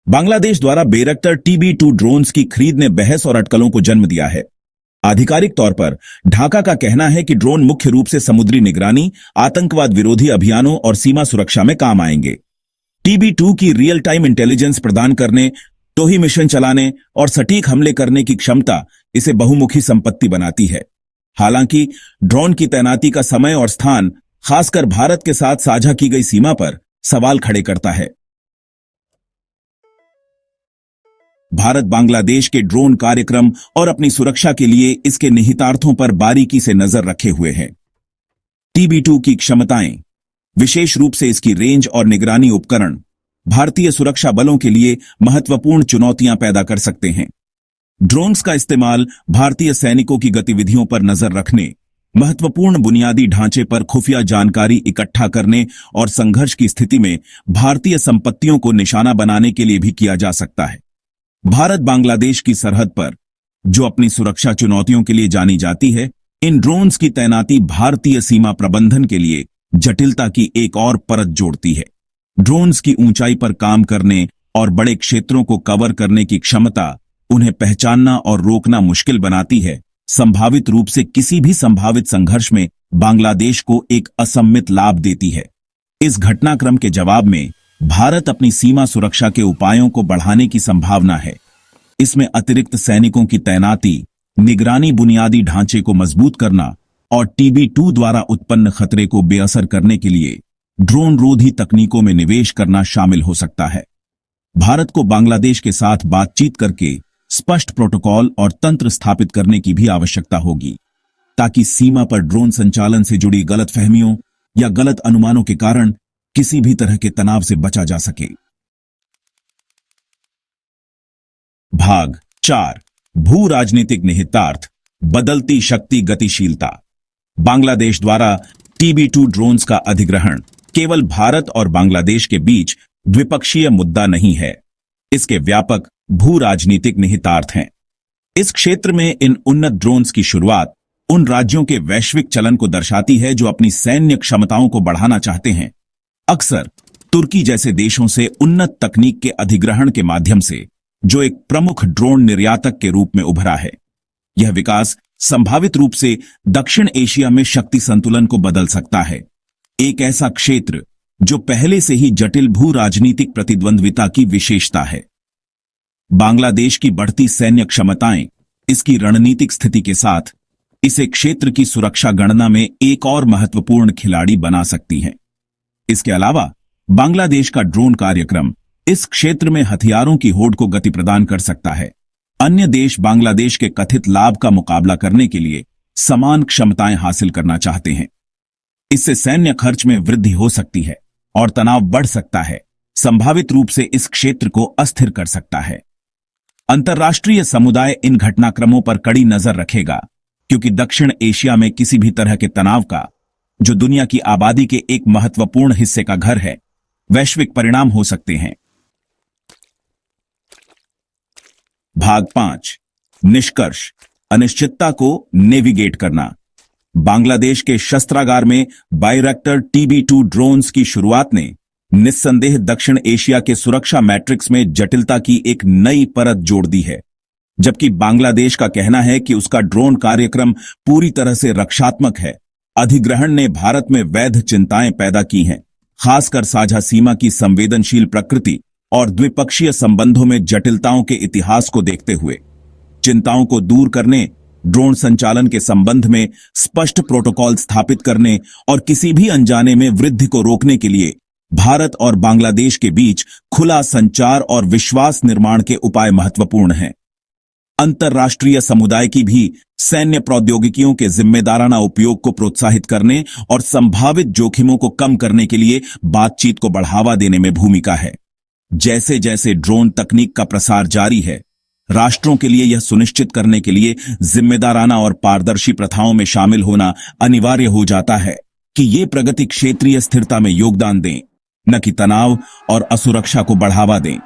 बांग्लादेश द्वारा बेरक्टर TB2 drones की खरीद ने बहस और अटकलों को जन्म दिया है। आधिकारिक तौर पर ढाका का कहना है कि ड्रोन मुख्य रूप से समुद्री निगरानी, आतंकवाद विरोधी अभियानों और सीमा सुरक्षा में काम आएंगे। TB2 की रियल टाइम इंटेलिजेंस प्रदान करने, टोही मिशन चलाने और सटीक हमले करने की क्षमता इसे बहुमुखी संपत्ति बनाती है। हालांकि ड्रोन की तैनाती का समय और स्थान, खासकर भारत के साथ साझा की गई सीमा पर, सवाल खड़े करता है। भारत बांग्लादेश के ड्रोन कार्यक्रम और अपनी सुरक्षा के लिए इसके निहितार्थों पर बारीकी से नजर रखे हुए है। TB2 की क्षमताएं, विशेष रूप से इसकी रेंज और निगरानी उपकरण, भारतीय सुरक्षा बलों के लिए महत्वपूर्ण चुनौतियां पैदा कर सकते हैं। ड्रोन्स का इस्तेमाल भारतीय सैनिकों की गतिविधियों पर नजर रखने, महत्वपूर्ण बुनियादी ढांचे पर खुफिया जानकारी इकट्ठा करने और संघर्ष की स्थिति में भारतीय संपत्तियों को निशाना बनाने के लिए भी किया जा सकता है। भारत बांग्लादेश की सरहद पर, जो अपनी सुरक्षा चुनौतियों के लिए जानी जाती है, इन ड्रोन्स की तैनाती भारतीय सीमा प्रबंधन के लिए जटिलता की एक और परत जोड़ती है। ड्रोन्स की ऊंचाई पर काम करने और बड़े क्षेत्रों को कवर करने की क्षमता उन्हें पहचानना और रोकना मुश्किल बनाती है। संभावित रूप से किसी भी संभावित संघर्ष में बांग्लादेश को एक असम्मित लाभ देती है। इस घटनाक्रम के जवाब में भारत अपनी सीमा सुरक्षा के उपायों को बढ़ाने की संभावना है। इसमें अतिरिक्त सैनिकों की तैनाती, निगरानी, बुनियादी ढांचे को मजबूत करना और TB2 द्वारा उत्पन्न खतरे को बेअसर करने के लिए ड्रोन रोधी तकनीकों में निवेश करना शामिल हो सकता है। भारत को बांग्लादेश के साथ बातचीत करके स्पष्ट प्रोटोकॉल और तंत्र स्थापित करने की भी आवश्यकता होगी, ताकि सीमा पर ड्रोन संचालन से जुड़ी गलतफहमियों या गलत अनुमानों के कारण किसी भी तरह के तनाव से बचा जा सके। भाग 4, भू राजनीतिक निहितार्थ, बदलती शक्ति गतिशीलता। बांग्लादेश द्वारा TB2 ड्रोन्स का अधिग्रहण केवल भारत और बांग्लादेश के बीच द्विपक्षीय मुद्दा नहीं है, इसके व्यापक भू राजनीतिक निहितार्थ हैं। इस क्षेत्र में इन उन्नत ड्रोन्स की शुरुआत उन राज्यों के वैश्विक चलन को दर्शाती है जो अपनी सैन्य क्षमताओं को बढ़ाना चाहते हैं। अक्सर तुर्की जैसे देशों से उन्नत तकनीक के अधिग्रहण के माध्यम से, जो एक प्रमुख ड्रोन निर्यातक के रूप में उभरा है। यह विकास संभावित रूप से दक्षिण एशिया में शक्ति संतुलन को बदल सकता है, एक ऐसा क्षेत्र जो पहले से ही जटिल भू राजनीतिक प्रतिद्वंद्विता की विशेषता है। बांग्लादेश की बढ़ती सैन्य क्षमताएं इसकी रणनीतिक स्थिति के साथ इसे क्षेत्र की सुरक्षा गणना में एक और महत्वपूर्ण खिलाड़ी बना सकती हैं। इसके अलावा बांग्लादेश का ड्रोन कार्यक्रम इस क्षेत्र में हथियारों की होड़ को गति प्रदान कर सकता है। अन्य देश बांग्लादेश के कथित लाभ का मुकाबला करने के लिए समान क्षमताएं हासिल करना चाहते हैं। इससे सैन्य खर्च में वृद्धि हो सकती है और तनाव बढ़ सकता है, संभावित रूप से इस क्षेत्र को अस्थिर कर सकता है। अंतर्राष्ट्रीय समुदाय इन घटनाक्रमों पर कड़ी नजर रखेगा, क्योंकि दक्षिण एशिया में किसी भी तरह के तनाव का, जो दुनिया की आबादी के एक महत्वपूर्ण हिस्से का घर है, वैश्विक परिणाम हो सकते हैं। भाग 5, निष्कर्ष, अनिश्चितता को नेविगेट करना। बांग्लादेश के शस्त्रागार में बायरक्टर TB2 ड्रोन्स की शुरुआत ने निस्संदेह दक्षिण एशिया के सुरक्षा मैट्रिक्स में जटिलता की एक नई परत जोड़ दी है। जबकि बांग्लादेश का कहना है कि उसका ड्रोन कार्यक्रम पूरी तरह से रक्षात्मक है, अधिग्रहण ने भारत में वैध चिंताएं पैदा की हैं, खासकर साझा सीमा की संवेदनशील प्रकृति और द्विपक्षीय संबंधों में जटिलताओं के इतिहास को देखते हुए। चिंताओं को दूर करने, ड्रोन संचालन के संबंध में स्पष्ट प्रोटोकॉल स्थापित करने और किसी भी अनजाने में वृद्धि को रोकने के लिए भारत और बांग्लादेश के बीच खुला संचार और विश्वास निर्माण के उपाय महत्वपूर्ण हैं। अंतर्राष्ट्रीय समुदाय की भी सैन्य प्रौद्योगिकियों के जिम्मेदाराना उपयोग को प्रोत्साहित करने और संभावित जोखिमों को कम करने के लिए बातचीत को बढ़ावा देने में भूमिका है। जैसे जैसे ड्रोन तकनीक का प्रसार जारी है, राष्ट्रों के लिए यह सुनिश्चित करने के लिए जिम्मेदाराना और पारदर्शी प्रथाओं में शामिल होना अनिवार्य हो जाता है कि ये प्रगति क्षेत्रीय स्थिरता में योगदान दें, न कि तनाव और असुरक्षा को बढ़ावा दें।